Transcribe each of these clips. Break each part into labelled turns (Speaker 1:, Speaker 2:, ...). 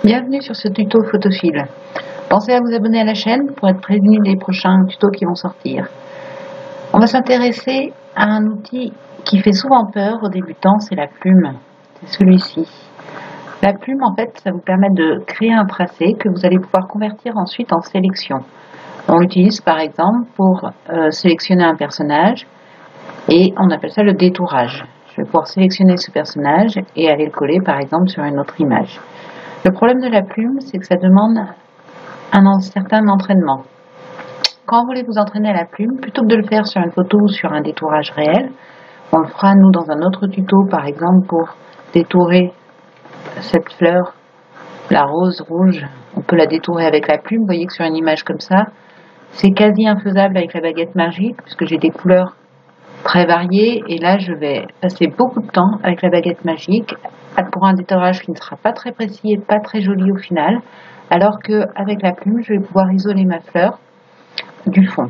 Speaker 1: Bienvenue sur ce tuto photophile. Pensez à vous abonner à la chaîne pour être prévenu des prochains tutos qui vont sortir. On va s'intéresser à un outil qui fait souvent peur aux débutants, c'est la plume. C'est celui-ci. La plume, en fait, ça vous permet de créer un tracé que vous allez pouvoir convertir ensuite en sélection. On l'utilise par exemple pour sélectionner un personnage et on appelle ça le détourage. Je vais pouvoir sélectionner ce personnage et aller le coller par exemple sur une autre image. Le problème de la plume, c'est que ça demande un certain entraînement. Quand vous voulez vous entraîner à la plume, plutôt que de le faire sur une photo ou sur un détourage réel, on le fera nous dans un autre tuto par exemple pour détourer cette fleur, la rose rouge, on peut la détourer avec la plume. Vous voyez que sur une image comme ça, c'est quasi infaisable avec la baguette magique puisque j'ai des couleurs très variées et là je vais passer beaucoup de temps avec la baguette magique pour un détourage qui ne sera pas très précis et pas très joli au final, alors qu'avec la plume je vais pouvoir isoler ma fleur du fond.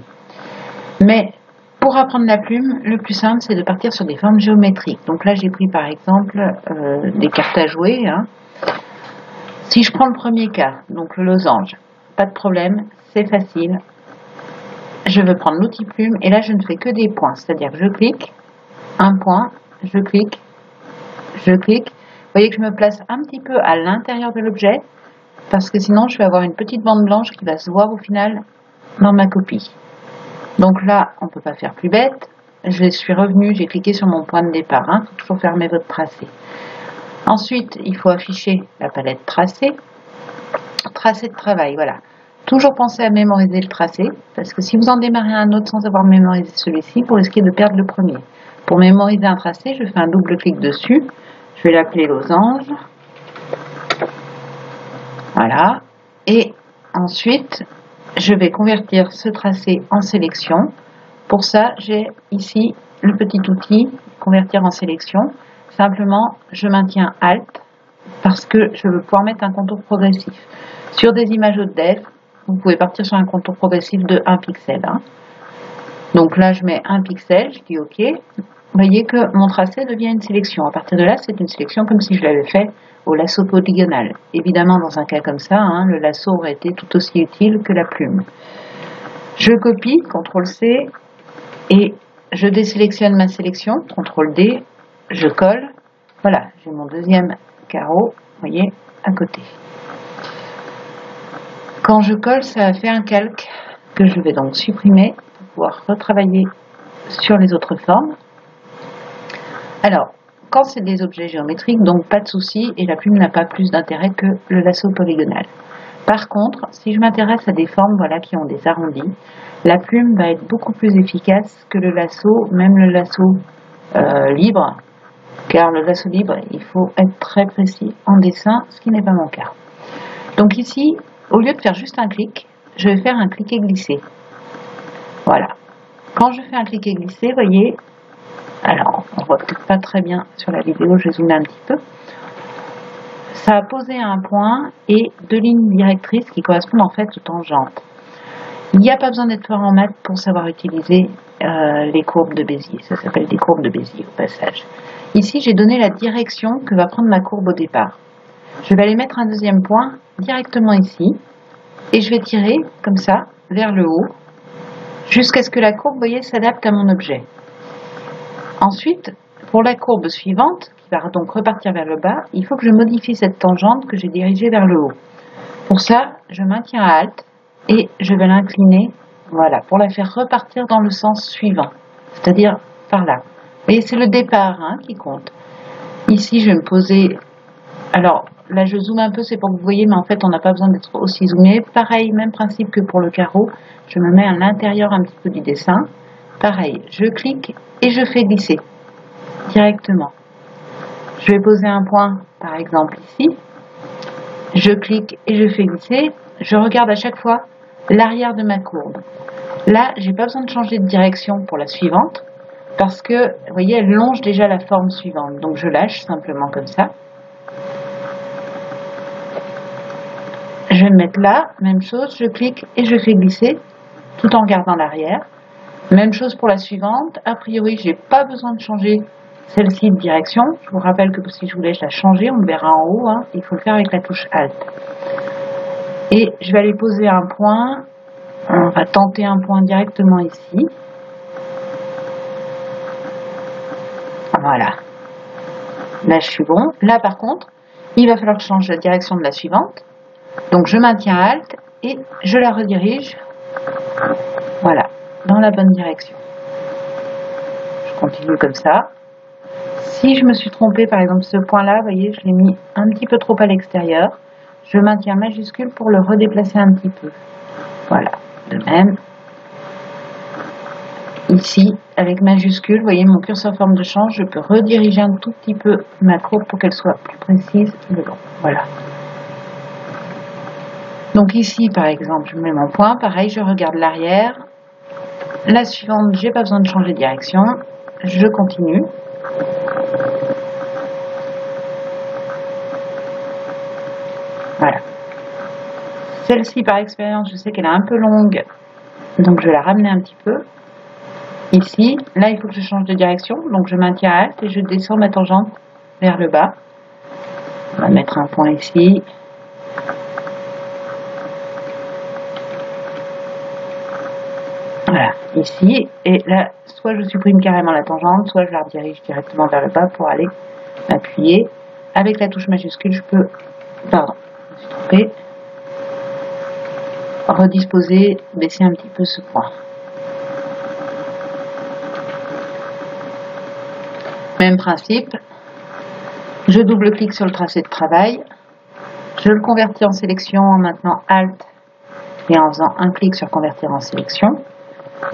Speaker 1: Mais pour apprendre la plume, le plus simple c'est de partir sur des formes géométriques. Donc là j'ai pris par exemple des cartes à jouer. Si je prends le premier cas, donc le losange, pas de problème, c'est facile. Je veux prendre l'outil plume et là je ne fais que des points, c'est-à-dire que je clique, un point, je clique, je clique. Vous voyez que je me place un petit peu à l'intérieur de l'objet parce que sinon je vais avoir une petite bande blanche qui va se voir au final dans ma copie. Donc là on ne peut pas faire plus bête, je suis revenue, j'ai cliqué sur mon point de départ, il faut toujours fermer votre tracé. Ensuite il faut afficher la palette tracé, tracé de travail, voilà. Toujours penser à mémoriser le tracé, parce que si vous en démarrez un autre sans avoir mémorisé celui-ci, vous risquez de perdre le premier. Pour mémoriser un tracé, je fais un double clic dessus, je vais l'appeler losange, voilà, et ensuite, je vais convertir ce tracé en sélection. Pour ça, j'ai ici le petit outil, convertir en sélection. Simplement, je maintiens Alt, parce que je veux pouvoir mettre un contour progressif. Sur des images haute def, vous pouvez partir sur un contour progressif de 1 pixel. Donc là, je mets 1 pixel, je dis OK. Vous voyez que mon tracé devient une sélection. À partir de là, c'est une sélection comme si je l'avais fait au lasso polygonal. Évidemment, dans un cas comme ça, le lasso aurait été tout aussi utile que la plume. Je copie, CTRL-C, et je désélectionne ma sélection, CTRL-D, je colle. Voilà, j'ai mon deuxième carreau, vous voyez, à côté. Quand je colle, ça va faire un calque que je vais donc supprimer pour pouvoir retravailler sur les autres formes. Alors, quand c'est des objets géométriques, donc pas de souci, et la plume n'a pas plus d'intérêt que le lasso polygonal. Par contre, si je m'intéresse à des formes qui ont des arrondis, la plume va être beaucoup plus efficace que le lasso, même le lasso libre, car le lasso libre, il faut être très précis en dessin, ce qui n'est pas mon cas. Donc ici, au lieu de faire juste un clic, je vais faire un cliquer-glisser. Voilà. Quand je fais un cliquer-glisser, vous voyez, alors on voit peut-être pas très bien sur la vidéo, je vais zoomer un petit peu. Ça a posé un point et deux lignes directrices qui correspondent en fait aux tangentes. Il n'y a pas besoin d'être fort en maths pour savoir utiliser les courbes de Bézier. Ça s'appelle des courbes de Bézier au passage. Ici, j'ai donné la direction que va prendre ma courbe au départ. Je vais aller mettre un deuxième point directement ici et je vais tirer comme ça vers le haut jusqu'à ce que la courbe, vous voyez, s'adapte à mon objet. Ensuite, pour la courbe suivante, qui va donc repartir vers le bas, il faut que je modifie cette tangente que j'ai dirigée vers le haut. Pour ça, je maintiens Alt et je vais l'incliner, voilà, pour la faire repartir dans le sens suivant, c'est-à-dire par là. Vous voyez, c'est le départ qui compte. Ici, je vais me poser... Alors, là, je zoome un peu, c'est pour que vous voyez, mais en fait, on n'a pas besoin d'être aussi zoomé. Pareil, même principe que pour le carreau, je me mets à l'intérieur un petit peu du dessin. Pareil, je clique et je fais glisser directement. Je vais poser un point, par exemple, ici. Je clique et je fais glisser. Je regarde à chaque fois l'arrière de ma courbe. Là, j'ai pas besoin de changer de direction pour la suivante, parce que, vous voyez, elle longe déjà la forme suivante. Donc, je lâche simplement comme ça. Je vais me mettre là, même chose, je clique et je fais glisser tout en gardant l'arrière. Même chose pour la suivante. A priori, je n'ai pas besoin de changer celle-ci de direction. Je vous rappelle que si je voulais la changer, on le verra en haut, hein, il faut le faire avec la touche Alt. Et je vais aller poser un point, on va tenter un point directement ici. Voilà. Là, je suis bon. Là, par contre, il va falloir que je change la direction de la suivante. Donc, je maintiens Alt et je la redirige, voilà, dans la bonne direction. Je continue comme ça. Si je me suis trompée, par exemple, ce point-là, vous voyez, je l'ai mis un petit peu trop à l'extérieur. Je maintiens majuscule pour le redéplacer un petit peu. Voilà, de même. Ici, avec majuscule, vous voyez, mon curseur forme de change, je peux rediriger un tout petit peu ma courbe pour qu'elle soit plus précise le long. Voilà. Donc ici, par exemple, je mets mon point. Pareil, je regarde l'arrière. La suivante, j'ai pas besoin de changer de direction. Je continue. Voilà. Celle-ci, par expérience, je sais qu'elle est un peu longue, donc je vais la ramener un petit peu. Ici, là, il faut que je change de direction, donc je maintiens Alt et je descends ma tangente vers le bas. On va mettre un point ici. Voilà, ici, et là, soit je supprime carrément la tangente, soit je la redirige directement vers le bas pour aller m'appuyer. Avec la touche majuscule, je peux, pardon, je me suis trompée, redisposer, baisser un petit peu ce point. Même principe, je double-clique sur le tracé de travail, je le convertis en sélection en maintenant Alt et en faisant un clic sur convertir en sélection.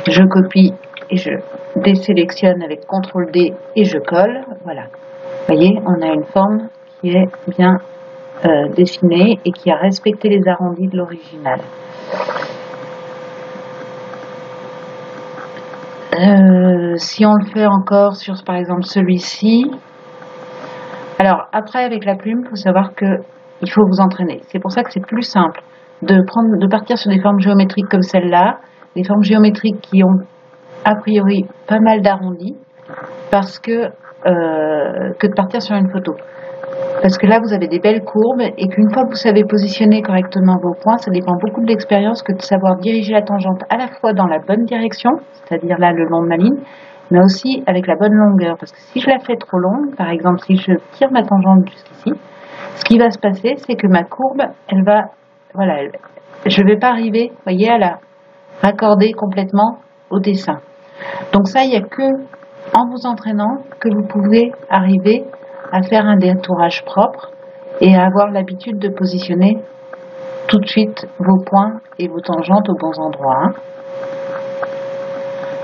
Speaker 1: Je copie et je désélectionne avec CTRL D et je colle. Voilà. Vous voyez, on a une forme qui est bien dessinée et qui a respecté les arrondis de l'original. Si on le fait encore sur par exemple celui-ci, alors après avec la plume, il faut savoir que il faut vous entraîner. C'est pour ça que c'est plus simple de partir sur des formes géométriques comme celle-là, des formes géométriques qui ont a priori pas mal d'arrondis, parce que de partir sur une photo. Parce que là, vous avez des belles courbes et qu'une fois que vous savez positionner correctement vos points, ça dépend beaucoup de l'expérience que de savoir diriger la tangente à la fois dans la bonne direction, c'est-à-dire là le long de ma ligne, mais aussi avec la bonne longueur. Parce que si je la fais trop longue, par exemple si je tire ma tangente jusqu'ici, ce qui va se passer, c'est que ma courbe, elle va, voilà, je ne vais pas arriver, vous voyez, à la raccorder complètement au dessin. Donc ça, il n'y a que en vous entraînant que vous pouvez arriver à faire un détourage propre et à avoir l'habitude de positionner tout de suite vos points et vos tangentes aux bons endroits.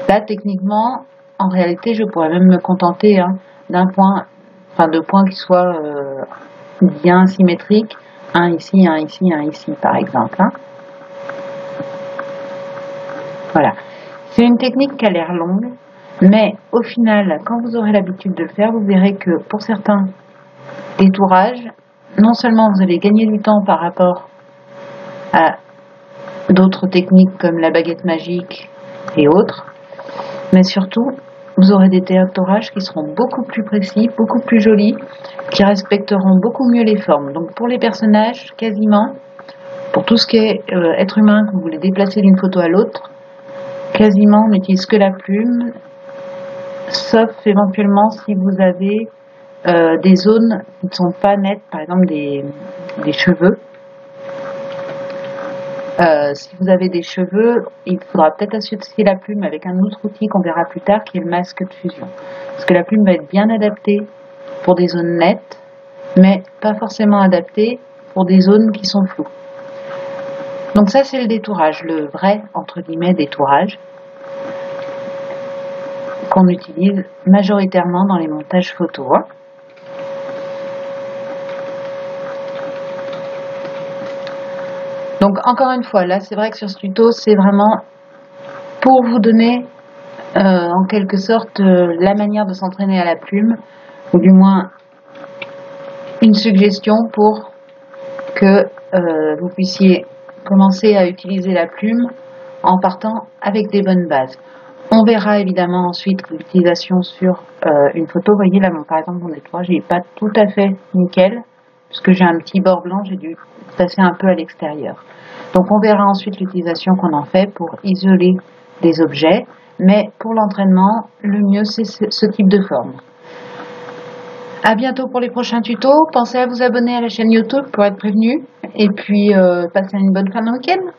Speaker 1: Là, techniquement, en réalité, je pourrais même me contenter d'un point, enfin de points qui soient bien symétriques, un ici, un ici, par exemple. Voilà. C'est une technique qui a l'air longue, mais au final, quand vous aurez l'habitude de le faire, vous verrez que pour certains détourages, non seulement vous allez gagner du temps par rapport à d'autres techniques comme la baguette magique et autres, mais surtout, vous aurez des détourages qui seront beaucoup plus précis, beaucoup plus jolis, qui respecteront beaucoup mieux les formes. Donc pour les personnages, quasiment, pour tout ce qui est être humain, que vous voulez déplacer d'une photo à l'autre, quasiment on n'utilise que la plume, sauf éventuellement si vous avez des zones qui ne sont pas nettes, par exemple des cheveux. Si vous avez des cheveux, il faudra peut-être associer la plume avec un autre outil qu'on verra plus tard, qui est le masque de fusion. Parce que la plume va être bien adaptée pour des zones nettes, mais pas forcément adaptée pour des zones qui sont floues. Donc ça, c'est le détourage, le vrai, entre guillemets, détourage, qu'on utilise majoritairement dans les montages photos. Donc encore une fois, là c'est vrai que sur ce tuto, c'est vraiment pour vous donner en quelque sorte la manière de s'entraîner à la plume, ou du moins une suggestion pour que vous puissiez commencer à utiliser la plume en partant avec des bonnes bases. On verra évidemment ensuite l'utilisation sur une photo. Vous voyez là, par exemple, mon étoile, j'ai pas tout à fait nickel, puisque j'ai un petit bord blanc, j'ai dû passer un peu à l'extérieur. Donc on verra ensuite l'utilisation qu'on en fait pour isoler des objets, mais pour l'entraînement, le mieux c'est ce type de forme. À bientôt pour les prochains tutos. Pensez à vous abonner à la chaîne YouTube pour être prévenu, et puis passez une bonne fin de week-end.